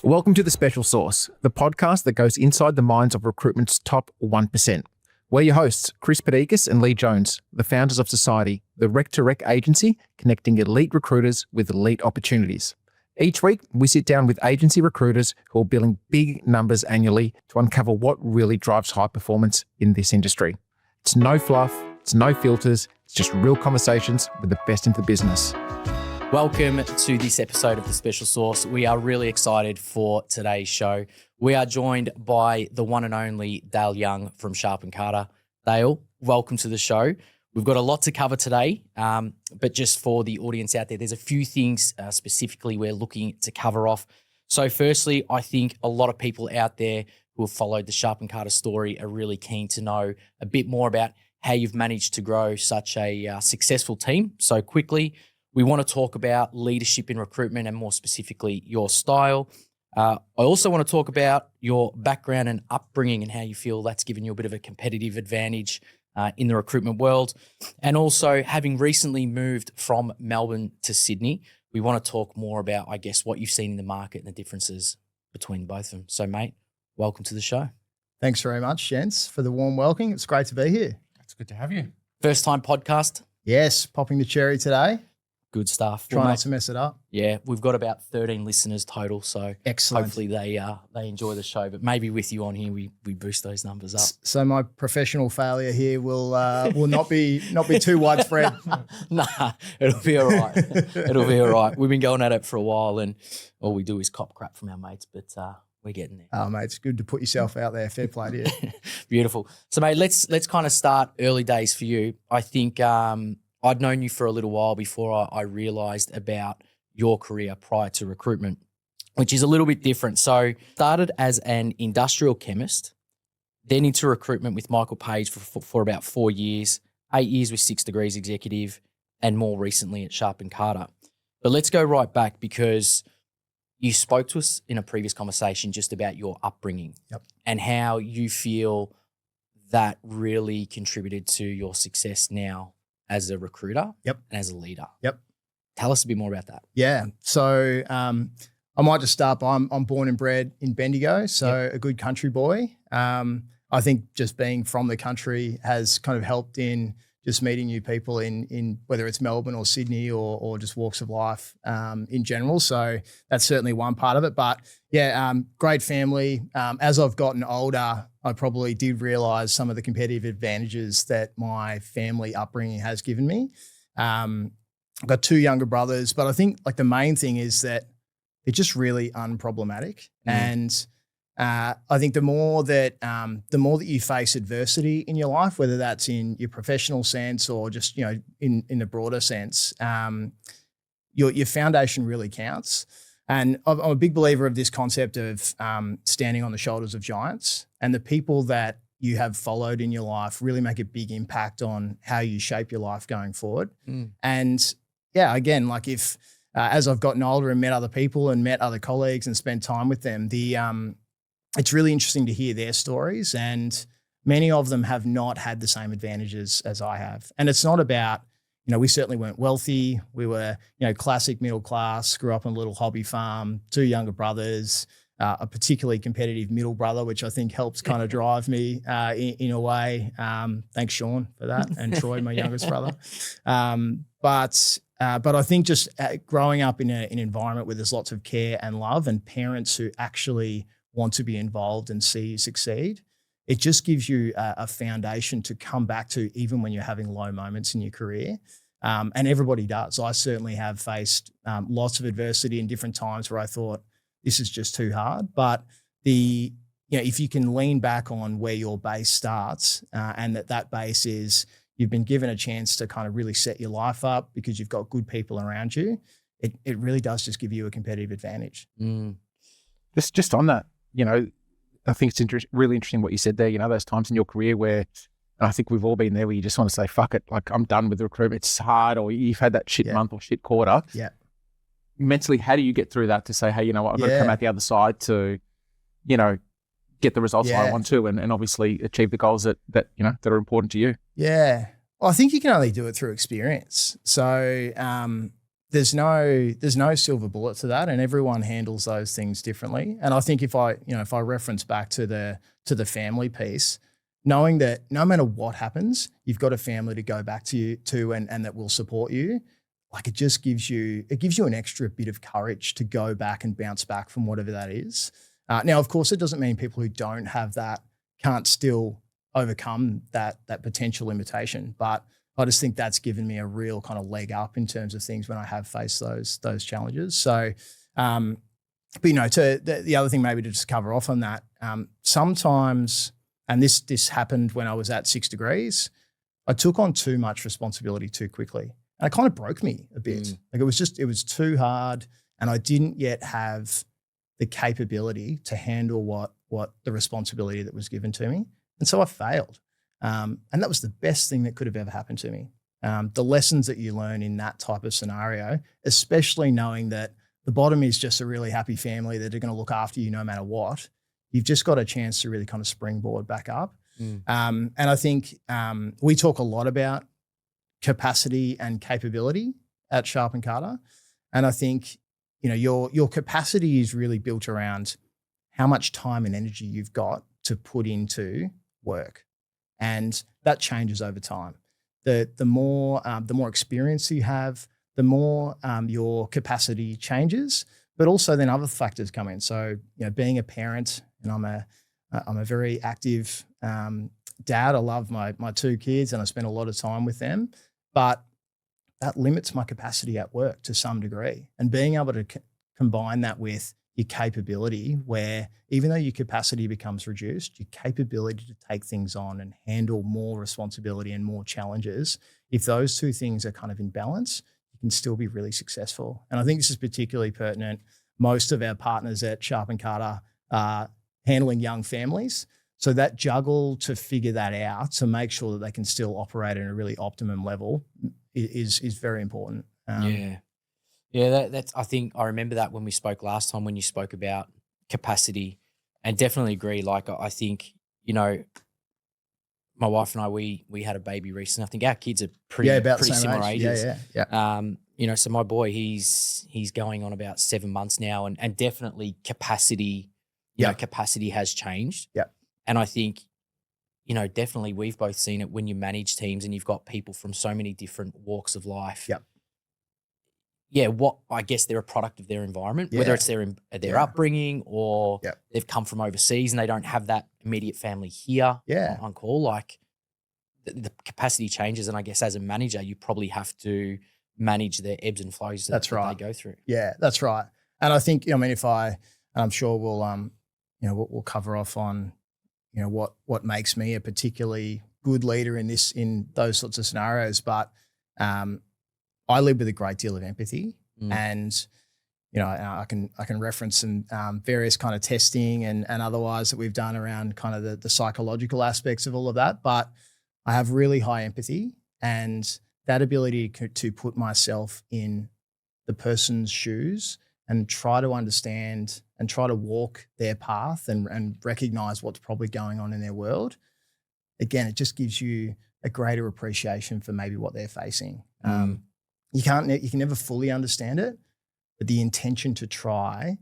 Welcome to The Special Sauce, the podcast that goes inside the minds of recruitment's top 1%. We're your hosts, Chris Perdikis and Lee Jones, the founders of Sorciety, the Rec2Rec agency connecting elite recruiters with elite opportunities. Each week, we sit down with agency recruiters who are billing big numbers annually to uncover what really drives high performance in this industry. It's no fluff, it's no filters, it's just real conversations with the best in the business. Welcome to this episode of The Special Sauce. We are really excited for today's show. We are joined by the one and only Dale Young from Sharp & Carter. Dale, welcome to the show. We've got a lot to cover today, but just for the audience out there, there's a few things specifically we're looking to cover off. So firstly, I think a lot of people out there who have followed the Sharp & Carter story are really keen to know a bit more about how you've managed to grow such a successful team so quickly. We want to talk about leadership in recruitment and more specifically your style. I also want to talk about your background and upbringing and how you feel that's given you a bit of a competitive advantage in the recruitment world. And also, having recently moved from Melbourne to Sydney, we want to talk more about, I guess, what you've seen in the market and the differences between both of them. So, mate, welcome to the show. Thanks very much, gents, for the warm welcome. It's great to be here. It's good to have you. First time podcast? Yes, popping the cherry today. Good stuff. Try not to mess it up. Yeah, we've got about 13 listeners total, so excellent. Hopefully they enjoy the show. But maybe with you on here, we boost those numbers up. So my professional failure here will not be too widespread. Nah, it'll be all right. It'll be all right. We've been going at it for a while, and all we do is cop crap from our mates, but we're getting there. Oh, mate, it's good to put yourself out there. Fair play to you. Beautiful. So, mate, let's kind of start early days for you. I think I'd known you for a little while before I realised about your career prior to recruitment, which is a little bit different. So started as an industrial chemist, then into recruitment with Michael Page for about 4 years, 8 years with 6 Degrees Executive, and more recently at Sharp & Carter. But let's go right back because you spoke to us in a previous conversation just about your upbringing. Yep. And how you feel that really contributed to your success now as a recruiter. Yep. And as a leader. Yep. Tell us a bit more about that. Yeah. So I might just start by I'm born and bred in Bendigo, so yep. A good country boy. I think just being from the country has kind of helped in just meeting new people in whether it's Melbourne or Sydney or just walks of life in general. So that's certainly one part of it. But yeah, great family. As I've gotten older, I probably did realise some of the competitive advantages that my family upbringing has given me. I've got 2 younger brothers, but I think like the main thing is that they're just really unproblematic. And I think the more that you face adversity in your life, whether that's in your professional sense or just, you know, in the broader sense, your foundation really counts. And I'm a big believer of this concept of standing on the shoulders of giants, and the people that you have followed in your life really make a big impact on how you shape your life going forward. And yeah, again, like if as I've gotten older and met other people and met other colleagues and spent time with them, it's really interesting to hear their stories, and many of them have not had the same advantages as I have. And it's not about, you know, we certainly weren't wealthy. We were, you know, classic middle class, grew up on a little hobby farm, 2 younger brothers, a particularly competitive middle brother, which I think helps kind of drive me in a way. Thanks, Sean, for that, and Troy, my youngest brother. But I think just growing up in an environment where there's lots of care and love and parents who actually want to be involved and see you succeed, it just gives you a foundation to come back to even when you're having low moments in your career. And everybody does. I certainly have faced lots of adversity in different times where I thought this is just too hard. But if you can lean back on where your base starts and that base is you've been given a chance to kind of really set your life up because you've got good people around you, it really does just give you a competitive advantage. Just on that, you know, I think it's really interesting what you said there. You know, those times in your career where, and I think we've all been there, where you just want to say, fuck it, like I'm done with the recruitment. It's hard, or you've had that shit month or shit quarter. Yeah. Mentally, how do you get through that to say, hey, you know what, I've got to come out the other side to, you know, get the results I want to, and obviously achieve the goals that you know that are important to you? Yeah. Well, I think you can only do it through experience. So there's no silver bullet to that, and everyone handles those things differently. And I think if I reference back to the family piece, knowing that no matter what happens, you've got a family to go back to and that will support you. Like it gives you an extra bit of courage to go back and bounce back from whatever that is. Now, of course, it doesn't mean people who don't have that can't still overcome that potential limitation, but I just think that's given me a real kind of leg up in terms of things when I have faced those challenges. So, but the other thing maybe to just cover off on that, sometimes, and this happened when I was at 6 Degrees, I took on too much responsibility too quickly, and it kind of broke me a bit. Like it was too hard, and I didn't yet have the capability to handle what the responsibility that was given to me, and so I failed. And that was the best thing that could have ever happened to me. The lessons that you learn in that type of scenario, especially knowing that the bottom is just a really happy family that are going to look after you no matter what, you've just got a chance to really kind of springboard back up. And I think we talk a lot about capacity and capability at Sharp & Carter. And I think, your capacity is really built around how much time and energy you've got to put into work. And that changes over time. The more experience you have, the more your capacity changes, but also then other factors come in. So, being a parent, and I'm a very active dad. I love my 2 kids and I spend a lot of time with them, but that limits my capacity at work to some degree. And being able to combine that with your capability, where even though your capacity becomes reduced, your capability to take things on and handle more responsibility and more challenges, if those 2 things are kind of in balance, you can still be really successful. And I think this is particularly pertinent. Most of our partners at Sharp & Carter are handling young families. So that juggle to figure that out, to make sure that they can still operate at a really optimum level is very important. Yeah, that's. I think I remember that when we spoke last time, when you spoke about capacity, and definitely agree. Like I think, my wife and I, we had a baby recently. I think our kids are pretty similar ages. Yeah. So my boy, he's going on about 7 months now, and definitely capacity. Capacity has changed. Yeah. And I think, definitely we've both seen it when you manage teams and you've got people from so many different walks of life. Yeah. Yeah, I guess they're a product of their environment, whether it's their upbringing or they've come from overseas and they don't have that immediate family here on call. Like the capacity changes, and I guess as a manager, you probably have to manage the ebbs and flows that they go through. Yeah, that's right. And I think, I'm sure we'll cover off on, what makes me a particularly good leader in those sorts of scenarios, but I live with a great deal of empathy, and I can reference some various kind of testing and otherwise that we've done around kind of the psychological aspects of all of that. But I have really high empathy, and that ability to put myself in the person's shoes and try to understand and try to walk their path and recognize what's probably going on in their world. Again, it just gives you a greater appreciation for maybe what they're facing. You can never fully understand it, but the intention to try,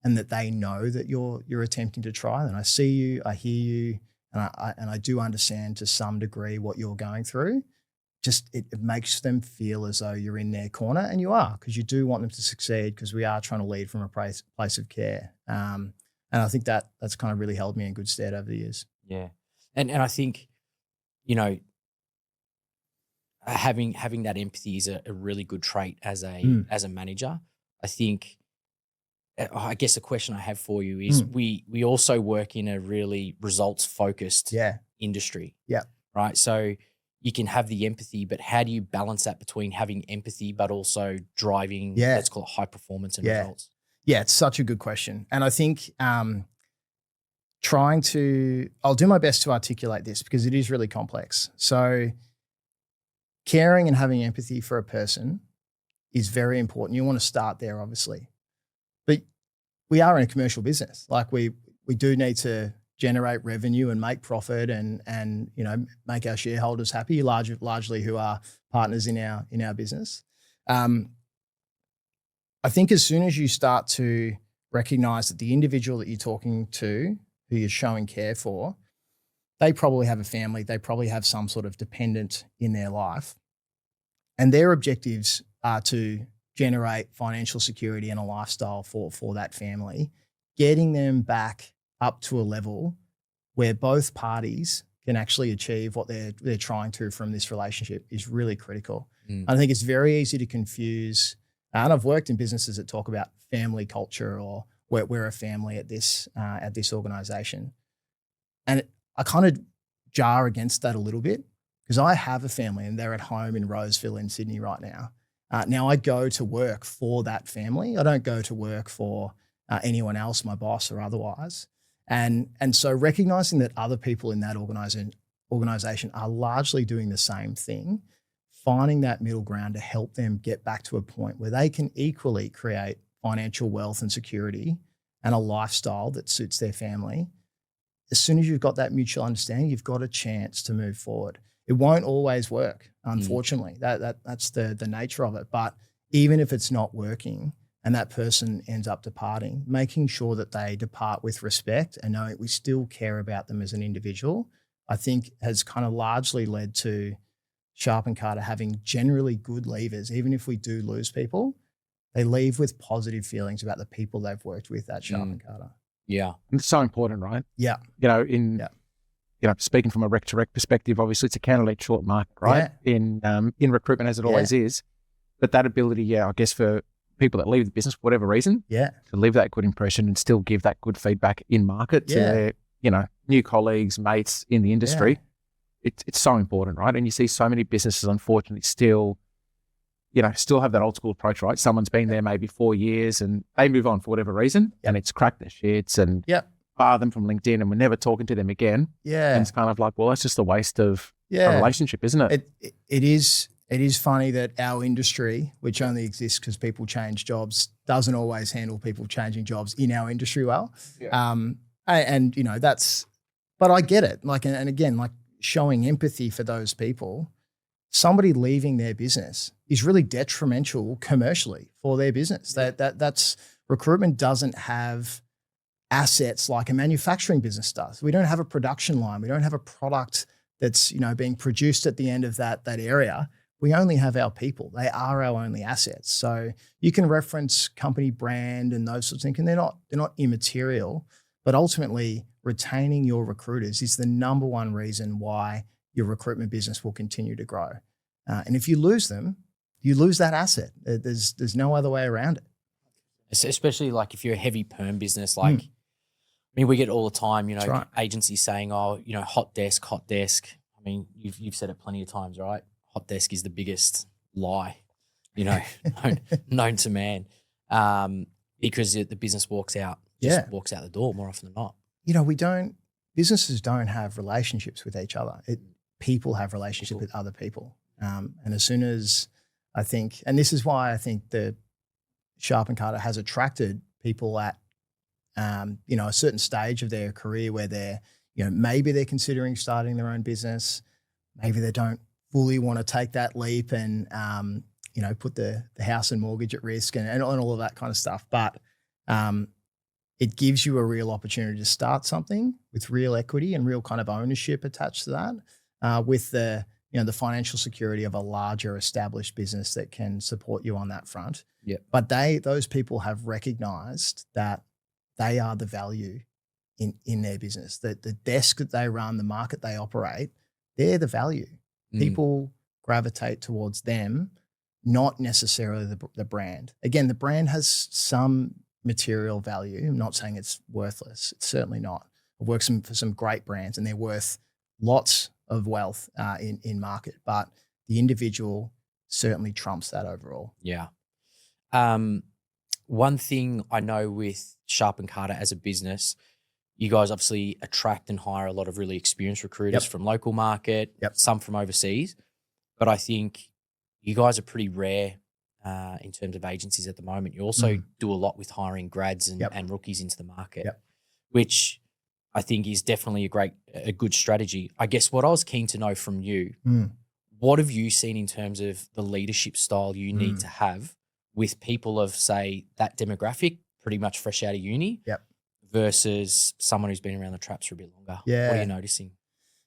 and that they know that you're attempting to try, and I see you, I hear you, and I do understand to some degree what you're going through. Just it makes them feel as though you're in their corner, and you are, because you do want them to succeed, because we are trying to lead from a place of care. And I think that's kind of really held me in good stead over the years. Yeah, and I think, having that empathy is a really good trait as a manager. I think, I guess the question I have for you is, we also work in a really results focused industry. Yeah. Right. So you can have the empathy, but how do you balance that between having empathy but also driving, let's call it high performance and results? Yeah, it's such a good question. And I think I'll do my best to articulate this, because it is really complex. So caring and having empathy for a person is very important. You want to start there, obviously. But we are in a commercial business. Like we do need to generate revenue and make profit and make our shareholders happy, largely who are partners in our business. I think as soon as you start to recognize that the individual that you're talking to, who you're showing care for, they probably have a family, they probably have some sort of dependent in their life, and their objectives are to generate financial security and a lifestyle for that family, getting them back up to a level where both parties can actually achieve what they're trying to from this relationship is really critical. I think it's very easy to confuse, and I've worked in businesses that talk about family culture or we're a family at this organization. And I kind of jar against that a little bit because I have a family and they're at home in Roseville in Sydney right now. Now I go to work for that family. I don't go to work for anyone else, my boss or otherwise. And so recognizing that other people in that organization are largely doing the same thing, finding that middle ground to help them get back to a point where they can equally create financial wealth and security and a lifestyle that suits their family. As soon as you've got that mutual understanding, you've got a chance to move forward. It won't always work, unfortunately. That's the nature of it. But even if it's not working and that person ends up departing, making sure that they depart with respect and knowing we still care about them as an individual, I think has kind of largely led to Sharp and Carter having generally good leavers. Even if we do lose people, they leave with positive feelings about the people they've worked with at Sharp and Carter. Yeah. It's so important, right? Yeah. Speaking from a Rec2Rec perspective, obviously it's a candidate short market, right? Yeah. In recruitment, as it always is. But that ability, I guess for people that leave the business for whatever reason, to leave that good impression and still give that good feedback in market to their, new colleagues, mates in the industry, it's so important, right? And you see so many businesses, unfortunately, still have that old school approach, right? Someone's been there maybe 4 years and they move on for whatever reason and it's cracked their shits and bar them from LinkedIn and we're never talking to them again. Yeah. And it's kind of like, well, that's just a waste of a relationship, isn't it? It is funny that our industry, which only exists because people change jobs, doesn't always handle people changing jobs in our industry well. Yeah. But I get it. And again, showing empathy for those people, somebody leaving their business is really detrimental commercially for their business. That's recruitment doesn't have assets like a manufacturing business does. We don't have a production line. We don't have a product that's being produced at the end of that area. We only have our people. They are our only assets. So you can reference company brand and those sorts of things, and they're not immaterial. But ultimately, retaining your recruiters is the number one reason why your recruitment business will continue to grow. And if you lose them, you lose that asset. There's no other way around it. Especially if you're a heavy perm business, we get all the time, agencies saying, hot desk. I mean, you've said it plenty of times, right? Hot desk is the biggest lie, known to man, because the business walks out the door more often than not. Businesses don't have relationships with each other. People have relationships with other people. And as soon as I think, and this is why I think the Sharp and Carter has attracted people at, a certain stage of their career where they're, maybe they're considering starting their own business. Maybe they don't fully want to take that leap and, put the house and mortgage at risk and all of that kind of stuff. But it gives you a real opportunity to start something with real equity and real kind of ownership attached to that, with the financial security of a larger established business that can support you on that front. Yeah. But those people have recognized that they are the value in their business. The desk that they run, the market they operate, they're the value. People gravitate towards them, not necessarily the brand. Again, the brand has some material value. I'm not saying it's worthless. It's certainly not. I've worked for some great brands and they're worth lots of wealth in market, but the individual certainly trumps that overall. Yeah. One thing I know with Sharp and Carter as a business, you guys obviously attract and hire a lot of really experienced recruiters from local market, some from overseas, but I think you guys are pretty rare in terms of agencies at the moment. You also do a lot with hiring grads and rookies into the market, which I think is definitely a good strategy. I guess what I was keen to know from you, what have you seen in terms of the leadership style you need to have with people of, say, that demographic, pretty much fresh out of uni, versus someone who's been around the traps for a bit longer? Yeah. What are you noticing?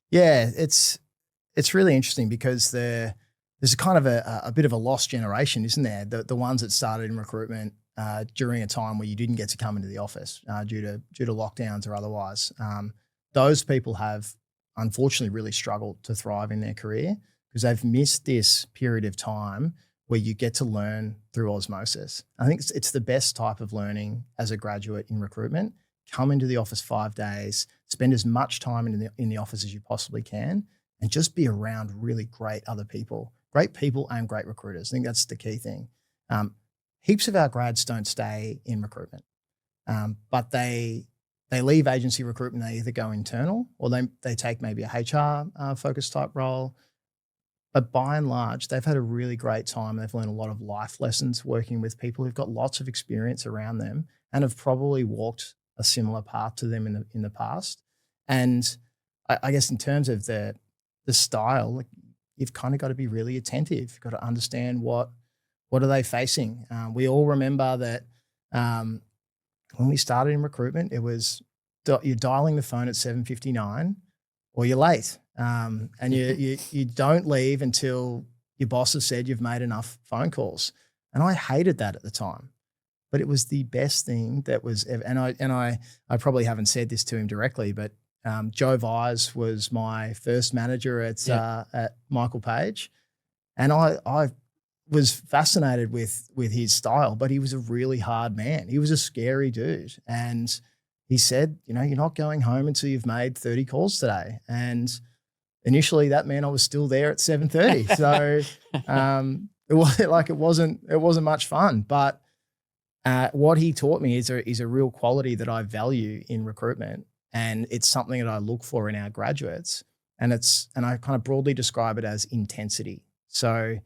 Yeah, it's really interesting because there's a kind of a bit of a lost generation, isn't there? The ones that started in recruitment during a time where you didn't get to come into the office due to lockdowns or otherwise. Those people have unfortunately really struggled to thrive in their career because they've missed this period of time where you get to learn through osmosis. I think it's the best type of learning as a graduate in recruitment. Come into the office 5 days, spend as much time in the office as you possibly can, and just be around really great other people, and great recruiters. I think that's the key thing. Heaps of our grads don't stay in recruitment, but they leave agency recruitment. They either go internal or they take maybe a HR focused type role. But by and large, they've had a really great time. They've learned a lot of life lessons working with people who've got lots of experience around them and have probably walked a similar path to them in the past. And I guess in terms of the style, like, you've kind of got to be really attentive. You've got to understand what are they facing. We all remember that when we started in recruitment, it was you're dialing the phone at 7:59 or you're late. And you don't leave until your boss has said you've made enough phone calls. And I hated that at the time, but it was the best thing that was ever. And I probably haven't said this to him directly, but Joe Vise was my first manager at Michael Page. And I was fascinated with his style, but he was a really hard man. He was a scary dude. And he said, you're not going home until you've made 30 calls today. And initially that meant I was still there at 7:30. So it wasn't much fun. But what he taught me is a real quality that I value in recruitment. And it's something that I look for in our graduates. And I kind of broadly describe it as intensity. So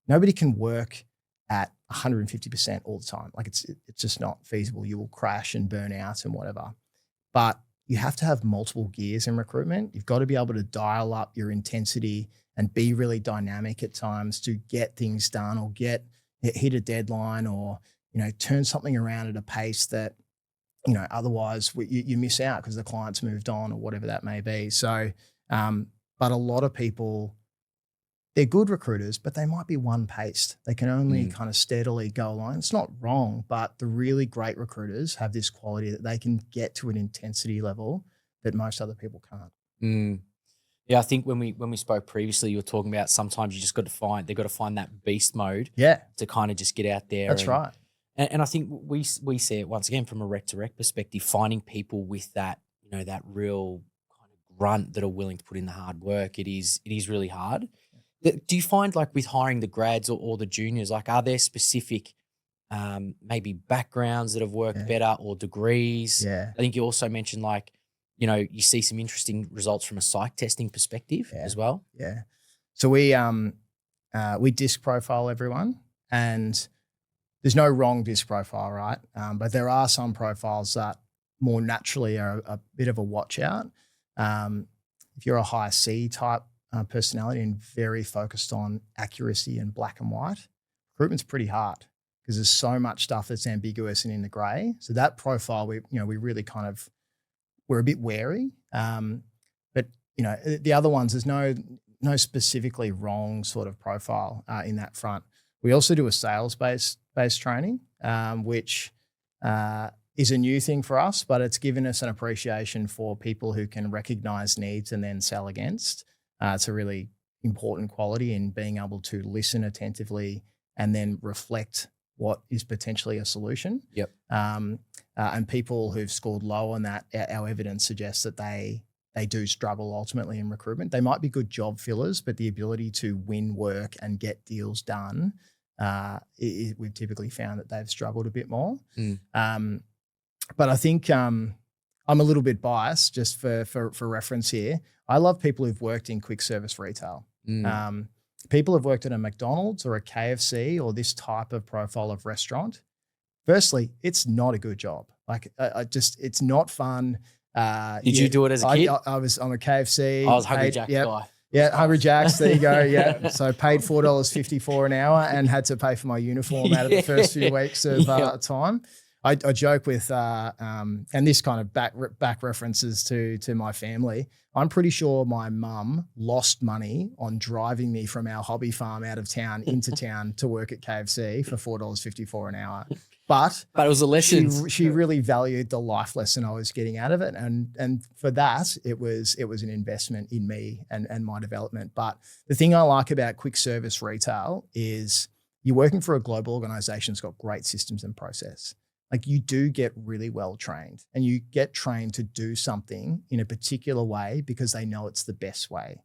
nobody can work at 150% all the time. Like it's just not feasible. You will crash and burn out and whatever. But you have to have multiple gears in recruitment. You've got to be able to dial up your intensity and be really dynamic at times to get things done or hit a deadline or, turn something around at a pace that, otherwise you miss out because the client's moved on or whatever that may be. So, but a lot of people, they're good recruiters, but they might be one-paced. They can only kind of steadily go along. It's not wrong, but the really great recruiters have this quality that they can get to an intensity level that most other people can't. Yeah, I think when we spoke previously, you were talking about sometimes you just they've got to find that beast mode to kind of just get out there. That's right. And I think we see it once again from a Rec2Rec perspective, finding people with that, that real kind of grunt that are willing to put in the hard work. It is really hard. Do you find like with hiring the grads or the juniors, like are there specific maybe backgrounds that have worked better or degrees? Yeah. I think you also mentioned like, you see some interesting results from a psych testing perspective as well. Yeah. So we disc profile everyone, and there's no wrong disc profile, right? But there are some profiles that more naturally are a bit of a watch out. If you're a high C type personality and very focused on accuracy and black and white, recruitment's pretty hard because there's so much stuff that's ambiguous and in the grey. So that profile, we really kind of, we're a bit wary. But the other ones, there's no specifically wrong sort of profile in that front. We also do a sales-based training, which is a new thing for us, but it's given us an appreciation for people who can recognise needs and then sell against. It's a really important quality in being able to listen attentively and then reflect what is potentially a solution. Yep. And people who've scored low on that, our evidence suggests that they do struggle ultimately in recruitment. They might be good job fillers, but the ability to win work and get deals done, we've typically found that they've struggled a bit more. But I think I'm a little bit biased just for reference here. I love people who've worked in quick service retail. People who've worked at a McDonald's or a KFC or this type of profile of restaurant. Firstly, it's not a good job. Like it's not fun. Did you do it as a kid? I'm a KFC. I was Hungry Jack's guy. Yeah, Hungry Jacks. There you go. Yeah. So paid $4.54 an hour and had to pay for my uniform out of the first few weeks of time. I joke with, and this kind of back references to my family. I'm pretty sure my mum lost money on driving me from our hobby farm out of town into town to work at KFC for $4.54 an hour. But it was a lesson. She really valued the life lesson I was getting out of it, and for that, it was an investment in me and my development. But the thing I like about quick service retail is you're working for a global organization that's got great systems and process. Like you do get really well trained, and you get trained to do something in a particular way because they know it's the best way.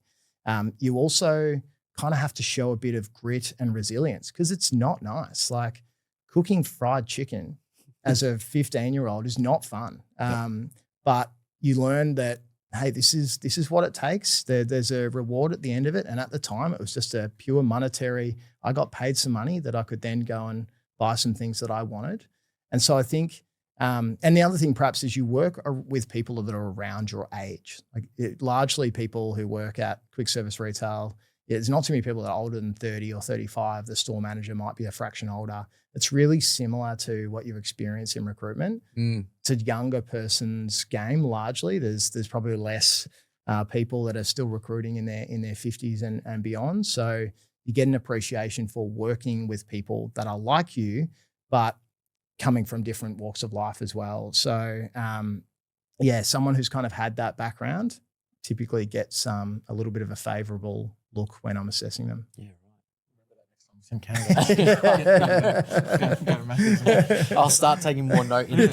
You also kind of have to show a bit of grit and resilience because it's not nice. Like cooking fried chicken as a 15-year-old is not fun. But you learn that, hey, this is what it takes. There's a reward at the end of it. And at the time, it was just a pure monetary. I got paid some money that I could then go and buy some things that I wanted. And so I think, and the other thing perhaps is you work with people that are around your age. Like largely people who work at quick service retail, there's not too many people that are older than 30 or 35. The store manager might be a fraction older. It's really similar to what you experience in recruitment. It's a younger person's game largely. There's probably less people that are still recruiting in their 50s and beyond. So you get an appreciation for working with people that are like you, but coming from different walks of life as well. So someone who's kind of had that background typically gets a little bit of a favorable look when I'm assessing them. Yeah, right. In Canada. I'll start taking more note in the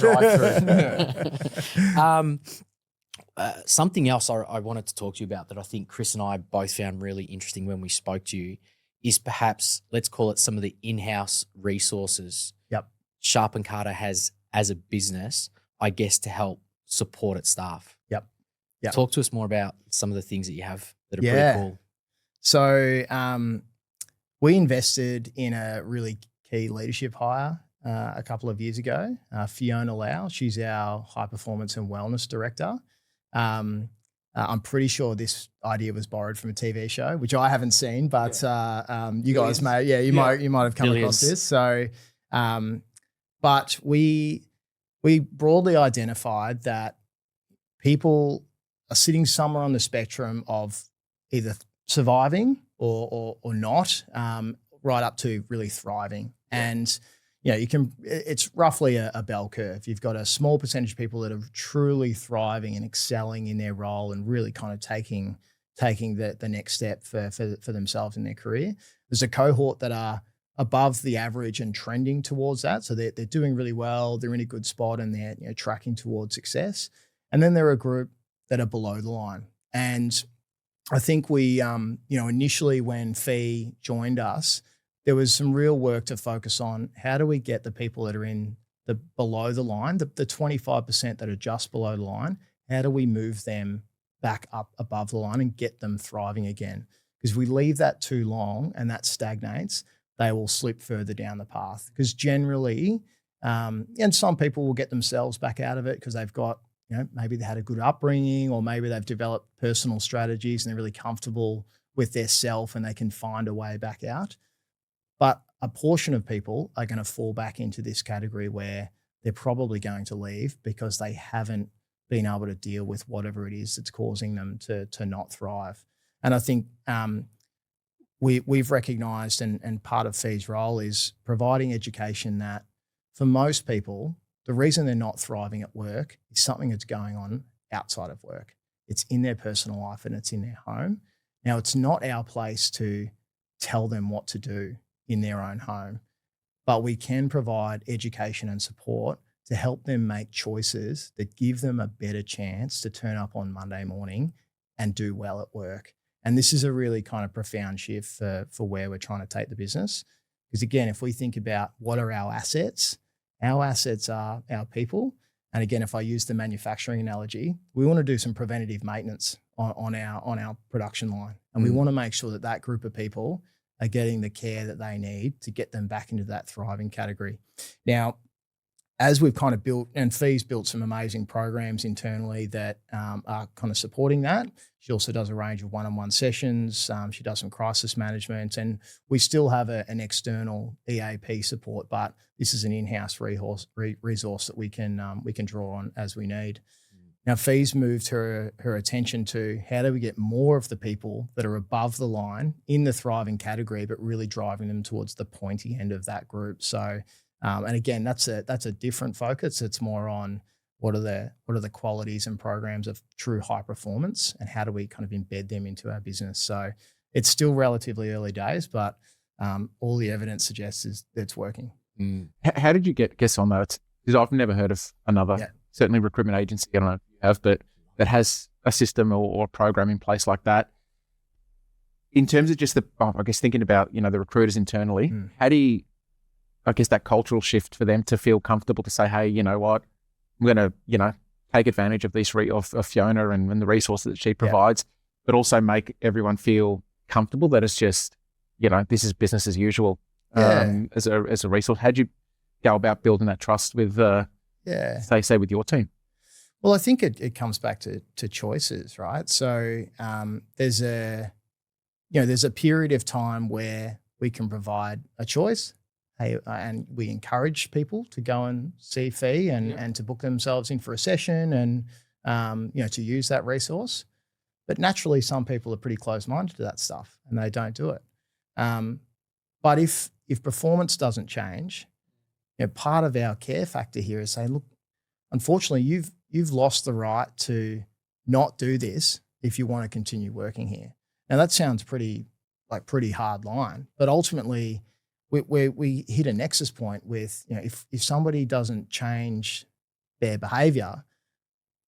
drive-through. Something else I wanted to talk to you about that I think Chris and I both found really interesting when we spoke to you is perhaps, let's call it some of the in-house resources Sharp & Carter has as a business, I guess, to help support its staff. Yep. Talk to us more about some of the things that you have that are pretty cool. So we invested in a really key leadership hire a couple of years ago. Fiona Lau, she's our high performance and wellness director. I'm pretty sure this idea was borrowed from a TV show, which I haven't seen, but you guys might have come across this. So, but we broadly identified that people are sitting somewhere on the spectrum of either surviving or not, right up to really thriving. And it's roughly a bell curve. You've got a small percentage of people that are truly thriving and excelling in their role and really kind of taking the next step for themselves in their career. There's a cohort that are above the average and trending towards that. So they're doing really well. They're in a good spot and they're tracking towards success. And then there are a group that are below the line. And I think we, initially when Fee joined us, there was some real work to focus on how do we get the people that are in the below the line, the 25% that are just below the line, how do we move them back up above the line and get them thriving again? Because if we leave that too long and that stagnates, they will slip further down the path. Because generally, and some people will get themselves back out of it because they've got, maybe they had a good upbringing or maybe they've developed personal strategies and they're really comfortable with their self and they can find a way back out. But a portion of people are going to fall back into this category where they're probably going to leave because they haven't been able to deal with whatever it is that's causing them to not thrive. And I think we've recognised, and part of Fee's role is providing education that for most people, the reason they're not thriving at work is something that's going on outside of work. It's in their personal life and it's in their home. Now, it's not our place to tell them what to do in their own home, but we can provide education and support to help them make choices that give them a better chance to turn up on Monday morning and do well at work. And this is a really kind of profound shift for where we're trying to take the business. Because again, if we think about what are our assets are our people. And again, if I use the manufacturing analogy, we want to do some preventative maintenance on our production line. And we want to make sure that group of people are getting the care that they need to get them back into that thriving category. Now, as we've kind of built, and Fee's built some amazing programs internally that are kind of supporting that. She also does a range of one-on-one sessions. She does some crisis management, and we still have an external EAP support, but this is an in-house resource that we can draw on as we need. Now, Fee's moved her attention to how do we get more of the people that are above the line in the thriving category, but really driving them towards the pointy end of that group. So, and again, that's a different focus. It's more on what are the qualities and programs of true high performance, and how do we kind of embed them into our business. So it's still relatively early days, but all the evidence suggests is that it's working. How did you guess on that? Because I've never heard of another, certainly recruitment agency, I don't know if you have, but that has a system or a program in place like that. In terms of just I guess thinking about, the recruiters internally, how do you, I guess, that cultural shift for them to feel comfortable to say, hey, you know what, I'm going to, take advantage of this of Fiona and the resources that she provides, but also make everyone feel comfortable that it's just, this is business as usual as a resource. How'd you go about building that trust with, say with your team? Well, I think it comes back to choices, right? So there's a period of time where we can provide a choice, and we encourage people to go and see Fee and to book themselves in for a session and to use that resource. But naturally, some people are pretty close-minded to that stuff and they don't do it. But if performance doesn't change, part of our care factor here is saying, look, unfortunately, you've lost the right to not do this if you want to continue working here. Now that sounds pretty hard line, but ultimately we hit a nexus point with, if somebody doesn't change their behavior,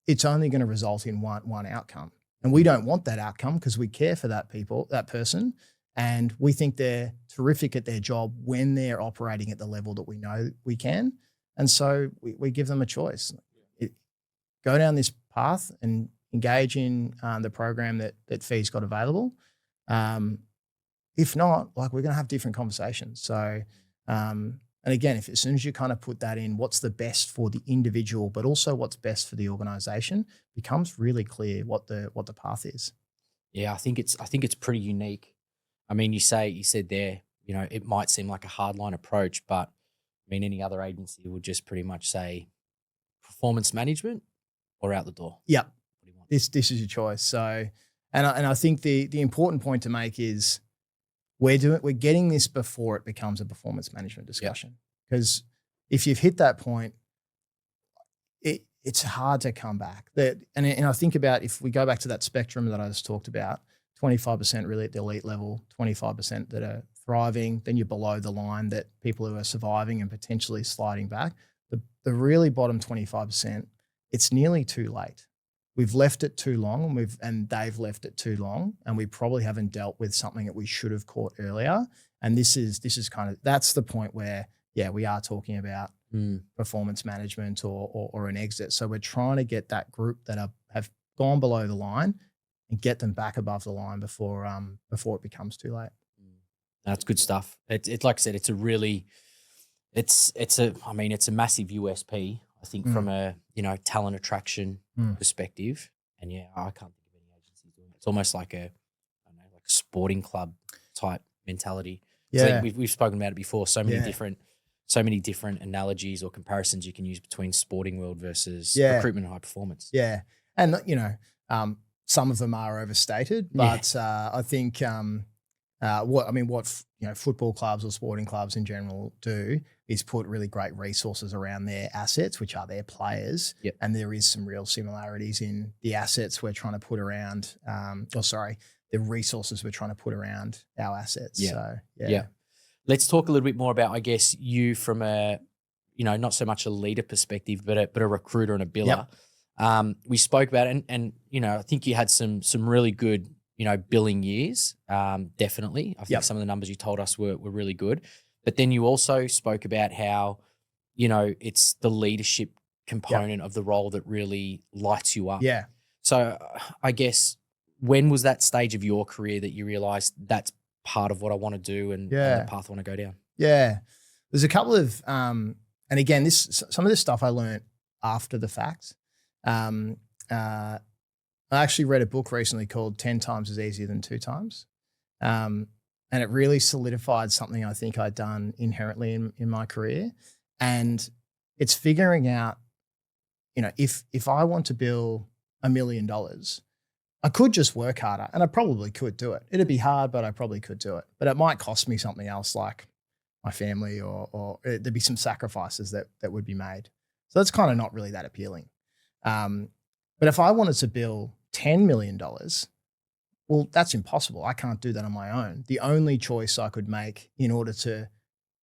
it's only going to result in one outcome. And we don't want that outcome because we care for that person, and we think they're terrific at their job when they're operating at the level that we know we can. And so we give them a choice. Go down this path and engage in the program that Fee's got available. If not, we're going to have different conversations. So, and again, as soon as you kind of put that in, what's the best for the individual, but also what's best for the organisation, becomes really clear what the path is. Yeah, I think it's pretty unique. I mean, you said there, it might seem like a hardline approach, but I mean, any other agency would just pretty much say performance management or out the door. Yeah, this is your choice. So, and I think the important point to make is we're getting this before it becomes a performance management discussion. Because if you've hit that point, it's hard to come back. And I think about, if we go back to that spectrum that I just talked about, 25% really at the elite level, 25% that are thriving, then you're below the line, that people who are surviving and potentially sliding back. The really bottom 25%, it's nearly too late. We've left it too long, and they've left it too long, and we probably haven't dealt with something that we should have caught earlier. And this is kind of, that's the point where, we are talking about performance management or an exit. So we're trying to get that group that have gone below the line and get them back above the line before it becomes too late. That's good stuff. It's like I said, it's a massive USP, I think, from a talent attraction perspective. And I can't think of any agencies doing it. It's almost like a sporting club type mentality. Yeah, like we've spoken about it before. So many different analogies or comparisons you can use between sporting world versus recruitment and high performance. Yeah, and some of them are overstated, but I think what football clubs or sporting clubs in general do is put really great resources around their assets, which are their players. Yep. And there is some real similarities in the assets we're trying to put around, the resources we're trying to put around our assets. Yeah. So, Let's talk a little bit more about, I guess, you from a, not so much a leader perspective, but a recruiter and a biller. Yep. We spoke about it, and I think you had some really good, billing years. Definitely. I think some of the numbers you told us were really good. But then you also spoke about how, it's the leadership component of the role that really lights you up. Yeah. So I guess, when was that stage of your career that you realized that's part of what I want to do and the path I want to go down? Yeah. There's a couple of again, some of this stuff I learned after the fact. I actually read a book recently called 10 Times is Easier Than 2 Times. And it really solidified something I think I'd done inherently in my career. And it's figuring out, if I want to bill $1 million, I could just work harder, and I probably could do it. It'd be hard, but I probably could do it. But it might cost me something else, like my family, or there'd be some sacrifices that would be made. So that's kind of not really that appealing. But if I wanted to bill $10 million, well, that's impossible. I can't do that on my own. The only choice I could make in order to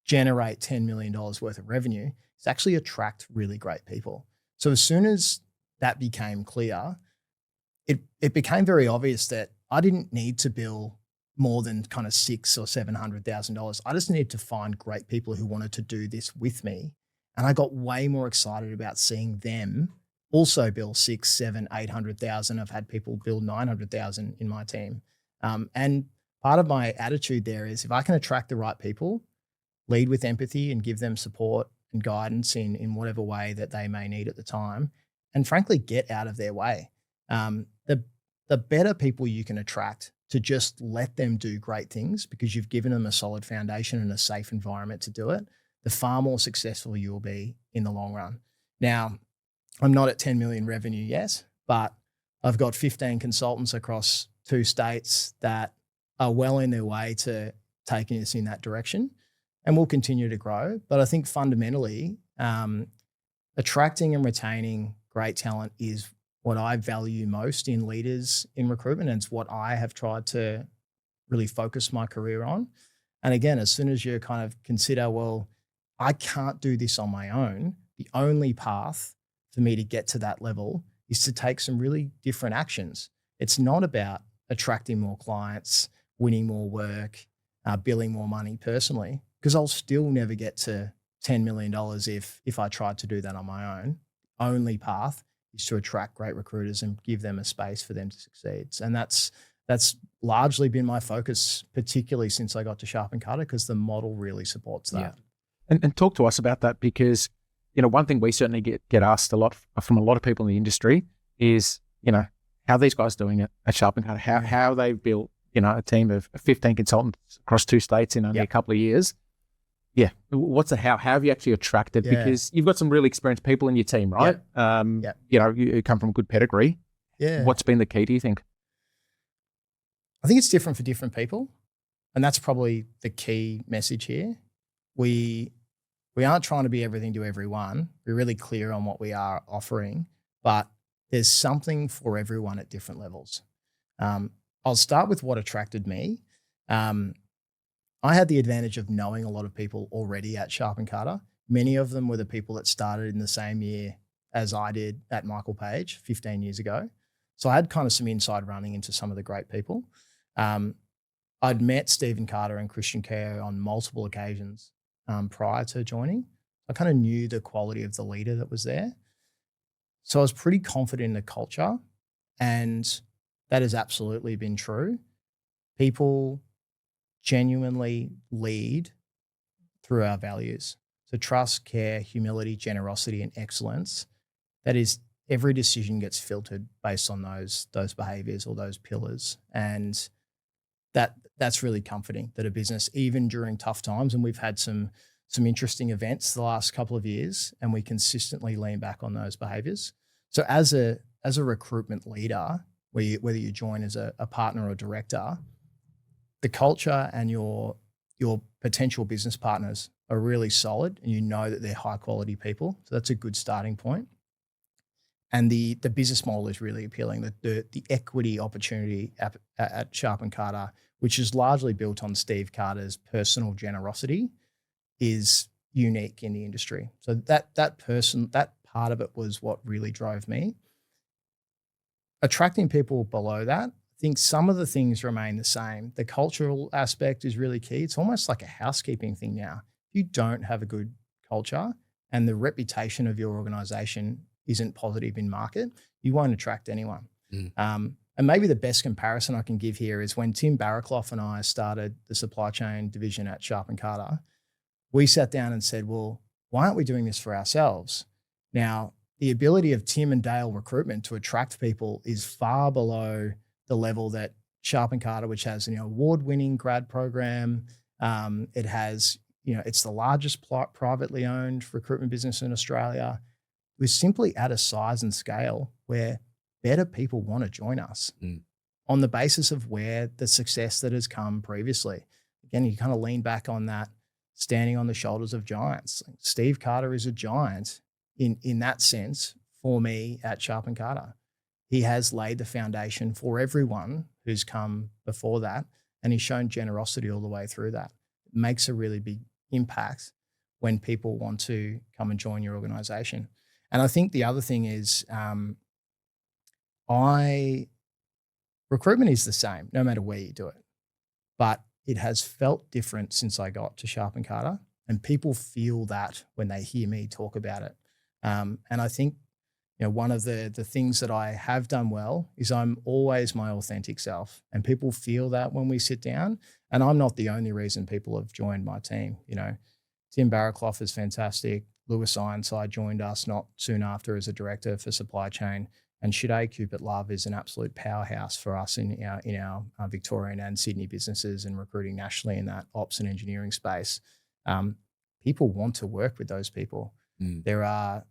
generate $10 million worth of revenue is actually attract really great people. So as soon as that became clear, it became very obvious that I didn't need to bill more than kind of $600,000 or $700,000. I just needed to find great people who wanted to do this with me. And I got way more excited about seeing them also bill 6, 7, 800,000. I've had people bill 900,000 in my team. And part of my attitude there is, if I can attract the right people, lead with empathy and give them support and guidance in whatever way that they may need at the time, and frankly, get out of their way. The better people you can attract to just let them do great things because you've given them a solid foundation and a safe environment to do it, the far more successful you'll be in the long run. Now, I'm not at 10 million revenue yet, but I've got 15 consultants across 2 states that are well in their way to taking us in that direction, and we'll continue to grow. But I think fundamentally, attracting and retaining great talent is what I value most in leaders in recruitment, and it's what I have tried to really focus my career on. And again, as soon as you kind of consider, well, I can't do this on my own, the only path for me to get to that level is to take some really different actions. It's not about attracting more clients, winning more work, billing more money personally, because I'll still never get to $10 million if I tried to do that on my own. The only path is to attract great recruiters and give them a space for them to succeed. And that's largely been my focus, particularly since I got to Sharp & Carter, because the model really supports that. Yeah. And talk to us about that, because one thing we certainly get asked a lot from a lot of people in the industry is, how these guys doing it at Sharp & Carter, how they've built, a team of 15 consultants across 2 states in only a couple of years. Yeah. What's the how? How have you actually attracted? Yeah. Because you've got some really experienced people in your team, right? You come from a good pedigree. Yeah. What's been the key, do you think? I think it's different for different people. And that's probably the key message here. We aren't trying to be everything to everyone. We're really clear on what we are offering, but there's something for everyone at different levels. I'll start with what attracted me. I had the advantage of knowing a lot of people already at Sharp & Carter. Many of them were the people that started in the same year as I did at Michael Page 15 years ago. So I had kind of some inside running into some of the great people. I'd met Stephen Carter and Christian Keogh on multiple occasions prior to joining. I kind of knew the quality of the leader that was there. So I was pretty confident in the culture, and that has absolutely been true. People genuinely lead through our values. So trust, care, humility, generosity, and excellence. That is, every decision gets filtered based on those behaviors or those pillars. And that's really comforting that a business, even during tough times, and we've had some interesting events the last couple of years, and we consistently lean back on those behaviors. So as a recruitment leader, whether you join as a partner or director, the culture and your potential business partners are really solid, and you know that they're high quality people. So that's a good starting point. And the business model is really appealing. The equity opportunity at Sharp & Carter, which is largely built on Steve Carter's personal generosity, is unique in the industry. So that part of it was what really drove me. Attracting people below that, I think some of the things remain the same. The cultural aspect is really key. It's almost like a housekeeping thing now. If you don't have a good culture and the reputation of your organization isn't positive in market, you won't attract anyone. And maybe the best comparison I can give here is when Tim Barraclough and I started the supply chain division at Sharp & Carter, we sat down and said, well, why aren't we doing this for ourselves? Now, the ability of Tim and Dale Recruitment to attract people is far below the level that Sharp & Carter, which has an award-winning grad program. It has, it's the largest privately owned recruitment business in Australia. We're simply at a size and scale where better people want to join us on the basis of where the success that has come previously. Again, you kind of lean back on that, standing on the shoulders of giants. Steve Carter is a giant in that sense for me at Sharp & Carter. He has laid the foundation for everyone who's come before that, and he's shown generosity all the way through that. It makes a really big impact when people want to come and join your organization. And I think the other thing is recruitment is the same no matter where you do it, but it has felt different since I got to Sharp & Carter, and people feel that when they hear me talk about it. And I think one of the things that I have done well is I'm always my authentic self, and people feel that when we sit down. And I'm not the only reason people have joined my team. Tim Barraclough is fantastic. Lewis Ironside joined us not soon after as a director for supply chain. And Shade Cupid Love is an absolute powerhouse for us in our Victorian and Sydney businesses and recruiting nationally in that ops and engineering space. People want to work with those people. There are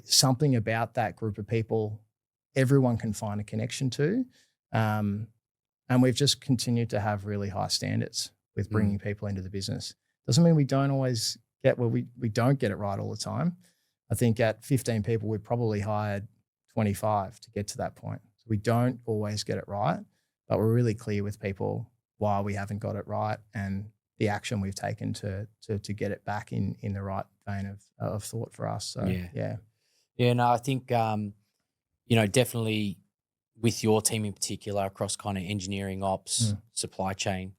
something about that group of people everyone can find a connection to. And we've just continued to have really high standards with bringing people into the business. Doesn't mean we don't always get, we don't get it right all the time. I think at 15 people, we probably hired 25 to get to that point. So we don't always get it right, but we're really clear with people why we haven't got it right and the action we've taken to get it back in the right vein of thought for us. So yeah. No, I think definitely with your team in particular across kind of engineering, ops, supply chain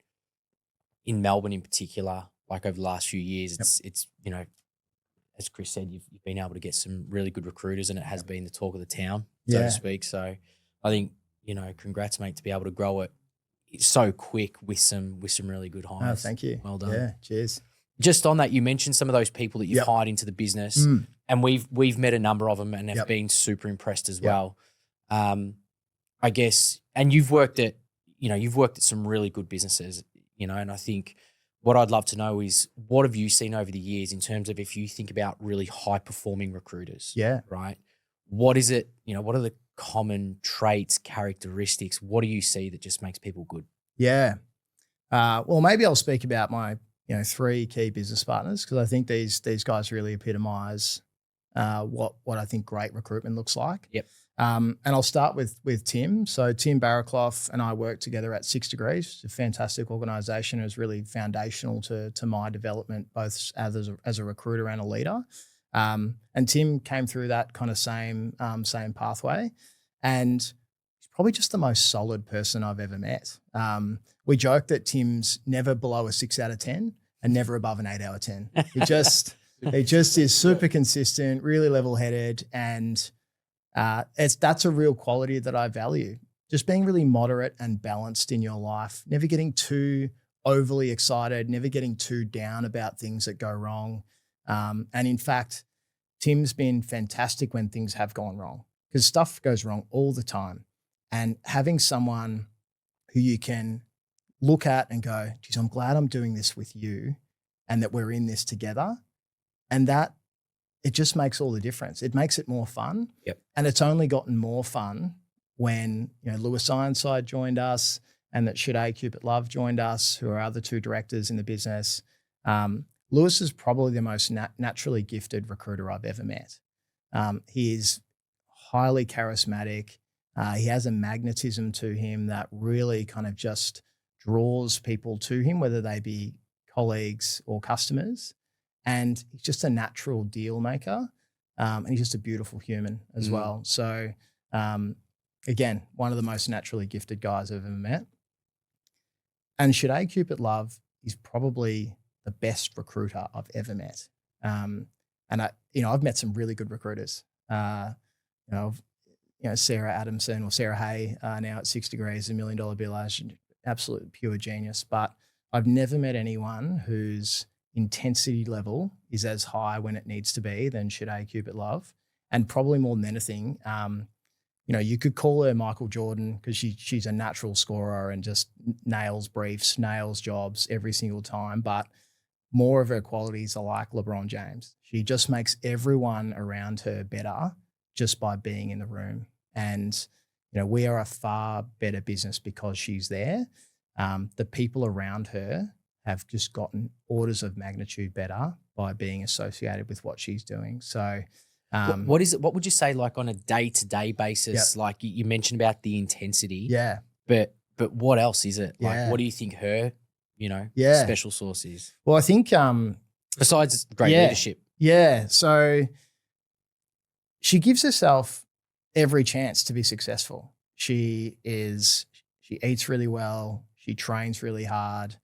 in Melbourne in particular, like over the last few years, it's as Chris said, you've been able to get some really good recruiters, and it has been the talk of the town, so to speak. So I think, congrats, mate, to be able to grow it so quick with some really good hires. Oh, thank you. Well done. Yeah, cheers. Just on that, you mentioned some of those people that you've hired into the business, and we've met a number of them and have been super impressed as well. I guess, and you've worked at some really good businesses, and I think what I'd love to know is what have you seen over the years in terms of if you think about really high performing recruiters? Yeah. Right. What is it, what are the common traits, characteristics? What do you see that just makes people good? Yeah. Well, maybe I'll speak about my, 3 key business partners, because I think these guys really epitomize what I think great recruitment looks like. Yep. And I'll start with Tim. So Tim Barraclough and I worked together at 6 Degrees. It's a fantastic organisation. It was really foundational to my development, both as a recruiter and a leader. And Tim came through that kind of same pathway, and he's probably just the most solid person I've ever met. We joke that Tim's never below a 6 out of 10 and never above an 8 out of 10. He just is super consistent, really level-headed, and that's a real quality that I value. Just being really moderate and balanced in your life, never getting too overly excited, never getting too down about things that go wrong. And in fact, Tim's been fantastic when things have gone wrong, because stuff goes wrong all the time. And having someone who you can look at and go, geez, I'm glad I'm doing this with you and that we're in this together. And that it just makes all the difference. It makes it more fun. Yep. And it's only gotten more fun when, Lewis Ironside joined us and that Shade Cupid Love joined us, who are other 2 directors in the business. Lewis is probably the most naturally gifted recruiter I've ever met. He is highly charismatic. He has a magnetism to him that really kind of just draws people to him, whether they be colleagues or customers. And he's just a natural deal maker. And he's just a beautiful human as well. So, again, one of the most naturally gifted guys I've ever met. And Shade Cupid Love is probably the best recruiter I've ever met. And I've met some really good recruiters. Sarah Adamson or Sarah Hay now at 6 Degrees, $1 million bill, absolute pure genius. But I've never met anyone who's intensity level is as high when it needs to be, then should A Cupid love. And probably more than anything, you could call her Michael Jordan because she's a natural scorer and just nails briefs, nails jobs every single time. But more of her qualities are like LeBron James. She just makes everyone around her better just by being in the room. And, we are a far better business because she's there. The people around her have just gotten orders of magnitude better by being associated with what she's doing. So what is it? What would you say, like on a day-to-day basis? Yep. Like you mentioned about the intensity. Yeah. But what else is it? Like, Yeah. what do you think her, special sauce is? Well, I think Besides great leadership. Yeah. So she gives herself every chance to be successful. She eats really well. She trains really hard.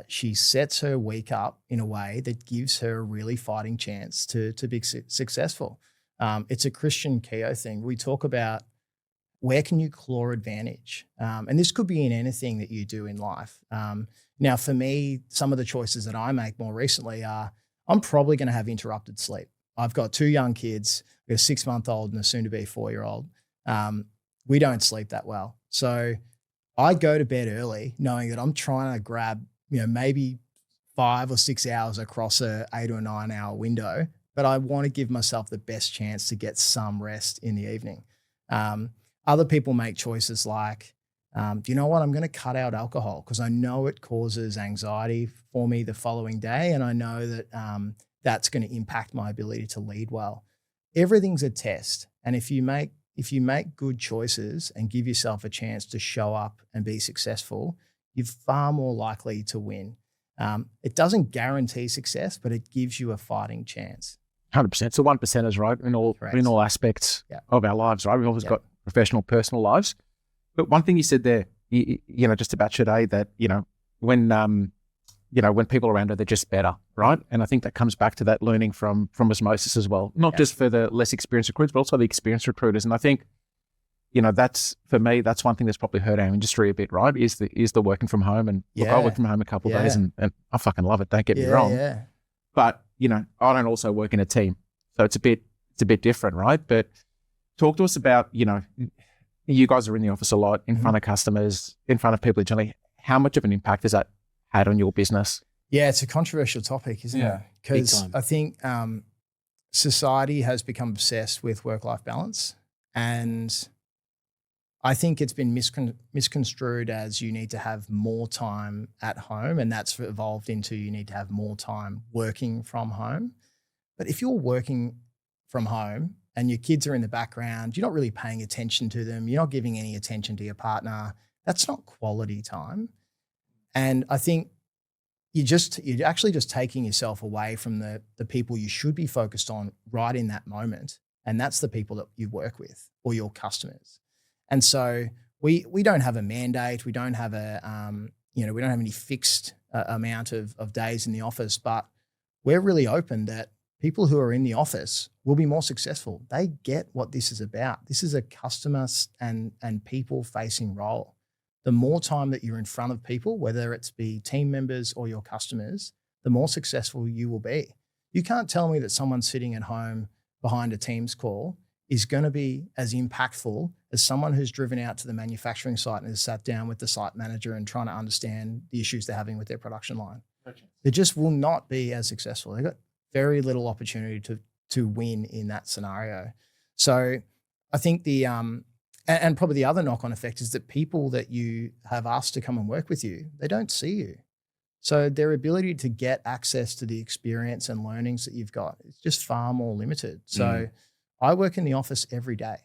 She sets her week up in a way that gives her a really fighting chance to be successful. It's a Christian Keo thing. We talk about where can you claw advantage? And this could be in anything that you do in life. Now, for me, some of the choices that I make more recently are I'm probably going to have interrupted sleep. I've got 2 young kids, a 6-month-old and a soon-to-be 4-year-old. We don't sleep that well. So I go to bed early knowing that I'm trying to grab, maybe 5 or 6 hours across a 8 or 9 hour window, but I want to give myself the best chance to get some rest in the evening. Other people make choices like, do you know what? I'm going to cut out alcohol because I know it causes anxiety for me the following day. And I know that that's going to impact my ability to lead well. Everything's a test. And if you make good choices and give yourself a chance to show up and be successful, you're far more likely to win. It doesn't guarantee success, but it gives you a fighting chance. 100%. So 1%ers, right? In all aspects of our lives, right? We've always got professional, personal lives. But one thing you said there, just about today, that, when people around her, they're just better, right? And I think that comes back to that learning from osmosis as well, not just for the less experienced recruiters, but also the experienced recruiters. And I think, that's, for me, that's one thing that's probably hurt our industry a bit, right? Is the working from home. And look, I work from home a couple of days and I fucking love it. Don't get me wrong. Yeah. But, I don't also work in a team. So it's a bit different, right? But talk to us about, you guys are in the office a lot, in front of customers, in front of people generally. How much of an impact has that had on your business? Yeah, it's a controversial topic, isn't it? Because I think society has become obsessed with work-life balance. And I think it's been misconstrued as you need to have more time at home. And that's evolved into you need to have more time working from home. But if you're working from home and your kids are in the background, you're not really paying attention to them, you're not giving any attention to your partner, that's not quality time. And I think you're actually just taking yourself away from the people you should be focused on right in that moment. And that's the people that you work with or your customers. And so we don't have a mandate. We don't have we don't have any fixed amount of days in the office, but we're really open that people who are in the office will be more successful. They get what this is about. This is a customer and people facing role. The more time that you're in front of people, whether it's be team members or your customers, the more successful you will be. You can't tell me that someone sitting at home behind a Teams call is going to be as impactful as someone who's driven out to the manufacturing site and has sat down with the site manager and trying to understand the issues they're having with their production line. Okay. They just will not be as successful. They've got very little opportunity to win in that scenario. So I think and probably the other knock-on effect is that people that you have asked to come and work with you, they don't see you. So their ability to get access to the experience and learnings that you've got is just far more limited. So I work in the office every day,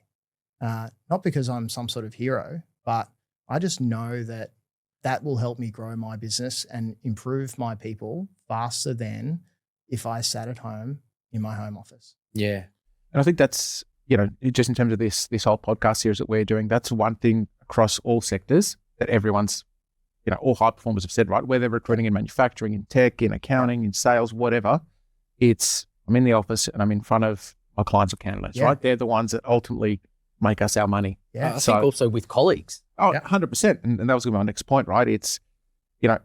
not because I'm some sort of hero, but I just know that will help me grow my business and improve my people faster than if I sat at home in my home office. Yeah. And I think that's, just in terms of this whole podcast series that we're doing, that's one thing across all sectors that everyone's, all high performers have said, right? Whether recruiting in manufacturing, in tech, in accounting, in sales, whatever, I'm in the office and I'm in front of my clients or candidates, right? They're the ones that ultimately make us our money. Yeah. I think also with colleagues. Oh, 100%. And that was my next point, right? It's,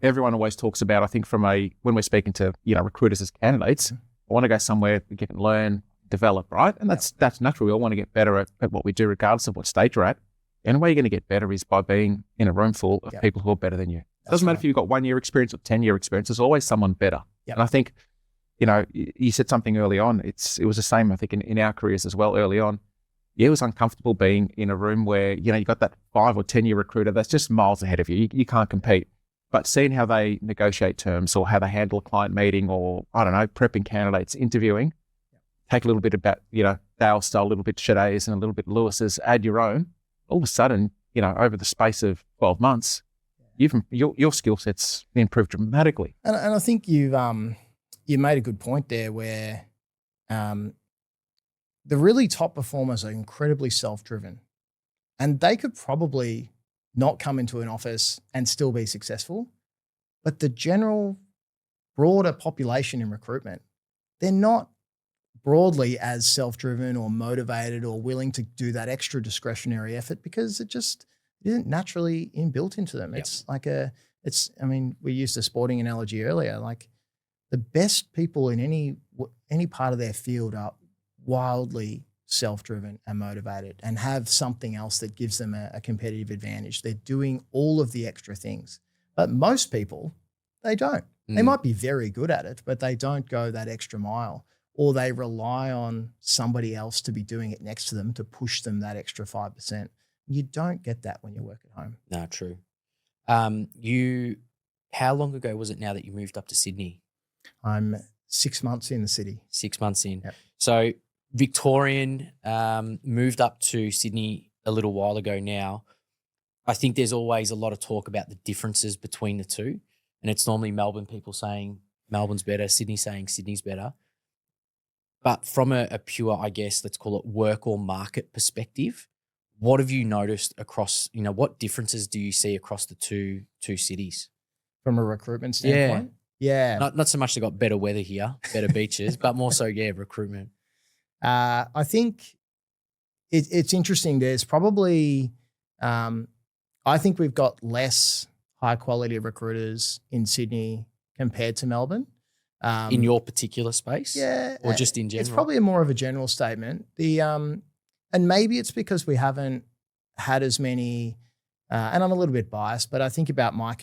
everyone always talks about, I think when we're speaking to, recruiters as candidates, I want to go somewhere we can learn, develop, right? And that's natural. We all want to get better at what we do, regardless of what stage you're at. The only way you're going to get better is by being in a room full of people who are better than you. It doesn't matter if you've got 1 year experience or 10-year experience, there's always someone better. Yep. And I think, you said something early on. It was the same, I think, in our careers as well early on. Yeah, it was uncomfortable being in a room where, you got that 5 or 10-year recruiter that's just miles ahead of you. You can't compete. But seeing how they negotiate terms or how they handle a client meeting or, I don't know, prepping candidates, interviewing, take a little bit about, Dale style, a little bit Shaday's and a little bit Lewis's, add your own. All of a sudden, over the space of 12 months, your skill set's improved dramatically. And I think you made a good point there where the really top performers are incredibly self-driven, and they could probably not come into an office and still be successful. But the general broader population in recruitment, they're not broadly as self-driven or motivated or willing to do that extra discretionary effort because it just isn't naturally inbuilt into them. Yep. We used a sporting analogy earlier, like the best people in any part of their field are wildly self-driven and motivated and have something else that gives them a competitive advantage. They're doing all of the extra things. But most people, they don't. They might be very good at it, but they don't go that extra mile, or they rely on somebody else to be doing it next to them to push them that extra 5%. You don't get that when you work at home. No, true. How long ago was it now that you moved up to Sydney? I'm 6 months in the city. 6 months in. Yep. So Victorian, moved up to Sydney a little while ago now. I think there's always a lot of talk about the differences between the two. And it's normally Melbourne people saying Melbourne's better, Sydney saying Sydney's better. But from a pure, I guess, let's call it work or market perspective, what have you noticed across, what differences do you see across the two cities? From a recruitment standpoint? Yeah. Not so much they got better weather here, better beaches, but more so, recruitment. I think it's interesting. There's probably, I think we've got less high quality recruiters in Sydney compared to Melbourne. In your particular space? Yeah. Or just in general? It's probably more of a general statement. And maybe it's because we haven't had as many, and I'm a little bit biased, but I think about my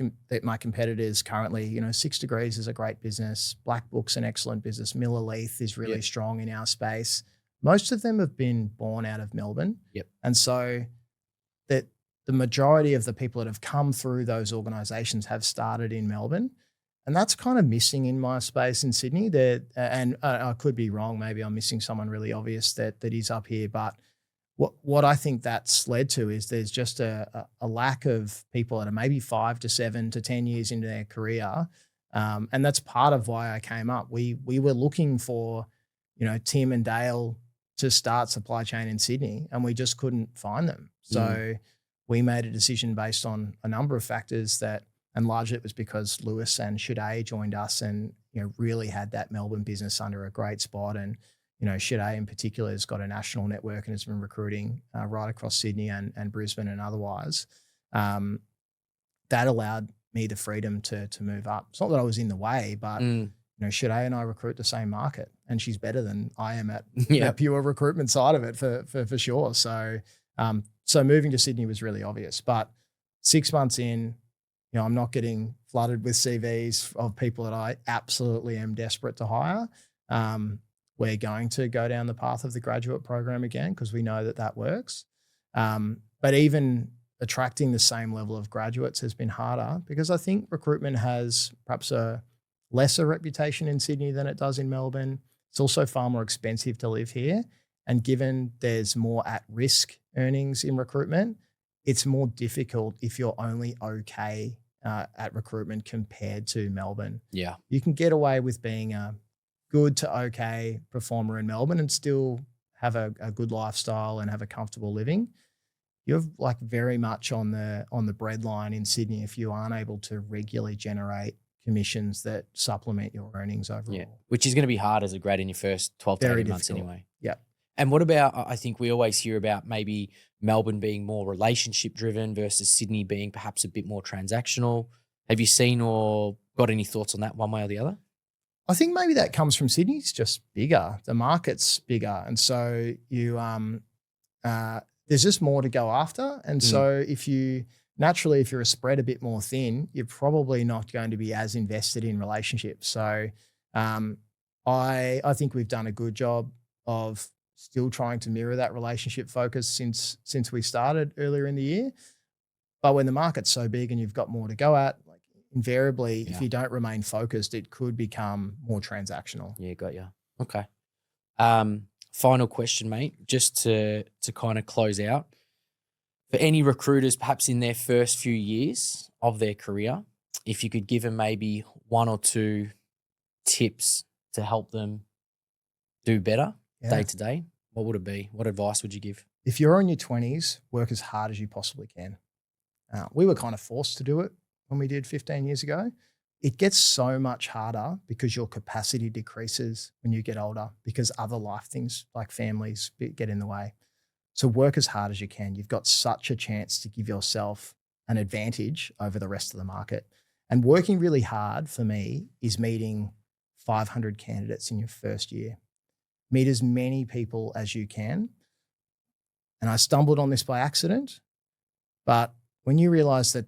competitors currently, 6 Degrees is a great business. Black Book's an excellent business. Miller Leith is really strong in our space. Most of them have been born out of Melbourne. Yep. And so that the majority of the people that have come through those organizations have started in Melbourne. And that's kind of missing in my space in Sydney. And I could be wrong. Maybe I'm missing someone really obvious that is up here. But what I think that's led to is there's just a lack of people that are maybe 5 to 7 to 10 years into their career. And that's part of why I came up. We were looking for, Tim and Dale to start supply chain in Sydney, and we just couldn't find them. So we made a decision based on a number of factors and largely it was because Lewis and Shaday joined us and, really had that Melbourne business under a great spot. And, Shaday in particular has got a national network and has been recruiting right across Sydney and Brisbane and otherwise. That allowed me the freedom to move up. It's not that I was in the way, but, Shaday and I recruit the same market, and she's better than I am at the pure recruitment side of it for sure. So moving to Sydney was really obvious. But 6 months in, I'm not getting flooded with CVs of people that I absolutely am desperate to hire. We're going to go down the path of the graduate program again because we know that works. But even attracting the same level of graduates has been harder because I think recruitment has perhaps a lesser reputation in Sydney than it does in Melbourne. It's also far more expensive to live here. And given there's more at-risk earnings in recruitment, it's more difficult if you're only okay at recruitment compared to Melbourne. Yeah. You can get away with being a good to okay performer in Melbourne and still have a good lifestyle and have a comfortable living. You're like very much on the breadline in Sydney if you aren't able to regularly generate commissions that supplement your earnings overall. Yeah, which is going to be hard as a grad in your first 12 to 18 months anyway. Yeah. And what about, I think we always hear about maybe Melbourne being more relationship driven versus Sydney being perhaps a bit more transactional. Have you seen or got any thoughts on that one way or the other? I think maybe that comes from Sydney's just bigger. The market's bigger. And so there's just more to go after. And so if you're a spread a bit more thin, you're probably not going to be as invested in relationships. So I think we've done a good job of still trying to mirror that relationship focus since we started earlier in the year. But when the market's so big and you've got more to go at, like invariably, if you don't remain focused, it could become more transactional. Yeah, got you. Okay. Final question, mate, just to kind of close out. For any recruiters, perhaps in their first few years of their career, if you could give them maybe 1 or 2 tips to help them do better day to day, what would it be? What advice would you give? If you're in your 20s, work as hard as you possibly can. We were kind of forced to do it when we did 15 years ago. It gets so much harder because your capacity decreases when you get older because other life things like families get in the way. So work as hard as you can. You've got such a chance to give yourself an advantage over the rest of the market. And working really hard for me is meeting 500 candidates in your first year. Meet as many people as you can. And I stumbled on this by accident, but when you realize that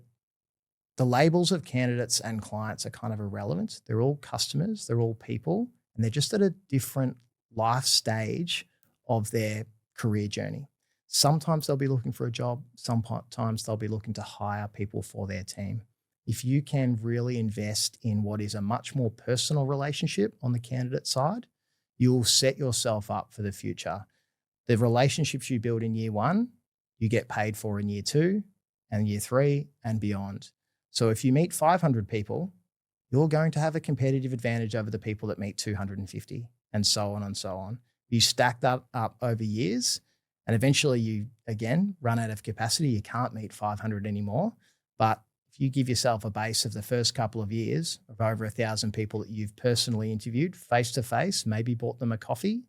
the labels of candidates and clients are kind of irrelevant, they're all customers, they're all people, and they're just at a different life stage of their career journey. Sometimes they'll be looking for a job, sometimes they'll be looking to hire people for their team. If you can really invest in what is a much more personal relationship on the candidate side, you'll set yourself up for the future. The relationships you build in year 1, you get paid for in year 2 and year 3 and beyond. So if you meet 500 people, you're going to have a competitive advantage over the people that meet 250 and so on and so on. You stack that up over years and eventually you, again, run out of capacity. You can't meet 500 anymore. But if you give yourself a base of the first couple of years of over 1,000 people that you've personally interviewed face-to-face, maybe bought them a coffee,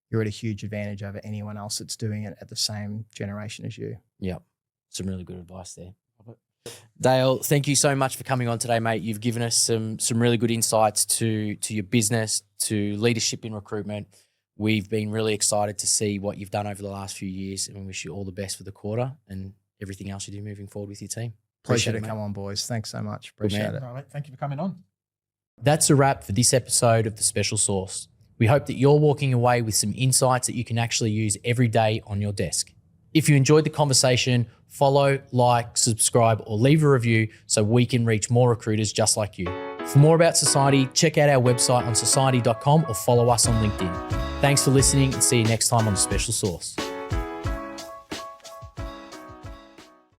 you're at a huge advantage over anyone else that's doing it at the same generation as you. Yep. Some really good advice there. Dale, thank you so much for coming on today, mate. You've given us some really good insights to your business, to leadership in recruitment. We've been really excited to see what you've done over the last few years, and we wish you all the best for the quarter and everything else you do moving forward with your team. Pleasure to come on, boys. Thanks so much. Appreciate it. All right, thank you for coming on. That's a wrap for this episode of The Special Sauce. We hope that you're walking away with some insights that you can actually use every day on your desk. If you enjoyed the conversation, follow, like, subscribe, or leave a review so we can reach more recruiters just like you. For more about Sorciety, check out our website on society.com or follow us on LinkedIn. Thanks for listening and see you next time on The Special Sauce.